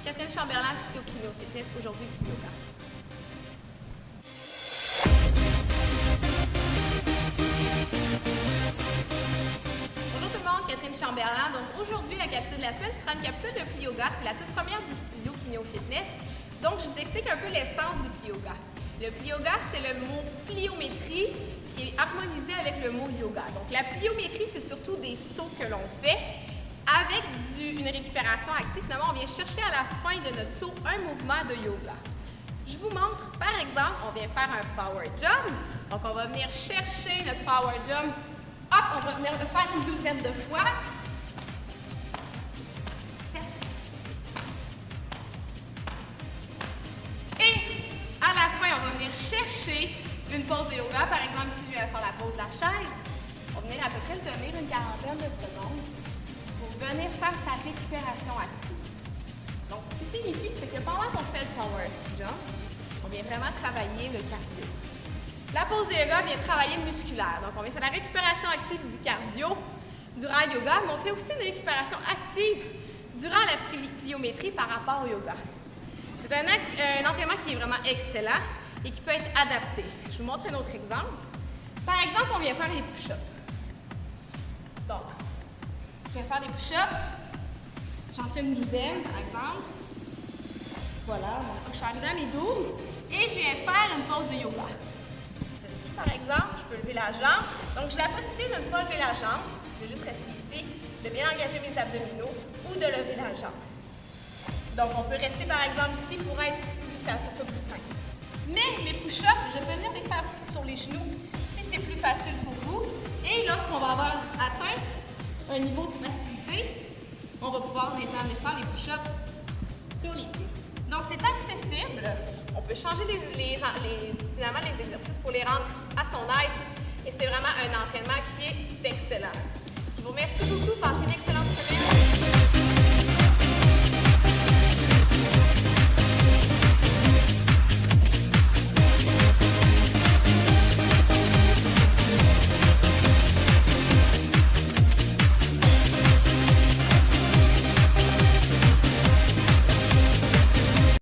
Catherine Chamberlain, ici au Kinéo Fitness, aujourd'hui du yoga. Bonjour tout le monde, Catherine Chamberlain. Donc aujourd'hui, la capsule de la semaine sera une capsule de pli yoga. C'est la toute première du studio Kinéo Fitness. Donc je vous explique un peu l'essence du pli yoga. Le pli yoga, c'est le mot pliométrie qui est harmonisé avec le mot yoga. Donc la pliométrie, c'est surtout des sauts que l'on fait. Avec une récupération active, finalement, on vient chercher à la fin de notre saut un mouvement de yoga. Je vous montre, par exemple, on vient faire un power jump. Donc, on va venir chercher notre power jump. Hop, on va venir le faire une douzaine de fois. Et à la fin, on va venir chercher une pause de yoga. Par exemple, si je vais faire la pause de la chaise, on va venir à peu près le tenir une quarantaine de secondes pour venir faire sa récupération active. Donc, ce qui signifie, c'est que pendant qu'on fait le power jump, on vient vraiment travailler le cardio. La pause de yoga vient travailler le musculaire. Donc, on vient faire la récupération active du cardio durant le yoga, mais on fait aussi une récupération active durant la pliométrie par rapport au yoga. C'est un entraînement qui est vraiment excellent et qui peut être adapté. Je vous montre un autre exemple. Par exemple, on vient faire les push-ups. Donc, je vais faire des push-ups. J'en fais une douzaine, par exemple. Voilà, donc je suis arrivée à mes 12 et je viens faire une pause de yoga. Ceci, par exemple, je peux lever la jambe. Donc, j'ai la possibilité de ne pas lever la jambe, de juste rester ici, de bien engager mes abdominaux ou de lever la jambe. Donc, on peut rester, par exemple, ici pour être plus simple. Mais mes push-ups, je peux venir les faire aussi sur les genoux si c'est plus facile pour vous. Et lorsqu'on va avoir atteint un niveau de facilité, on va pouvoir maintenant faire les push-ups sur les pieds. Donc, c'est accessible. On peut changer finalement les exercices pour les rendre à son aise. Et c'est vraiment un entraînement qui est excellent. Je vous remercie beaucoup. Passez une excellente semaine.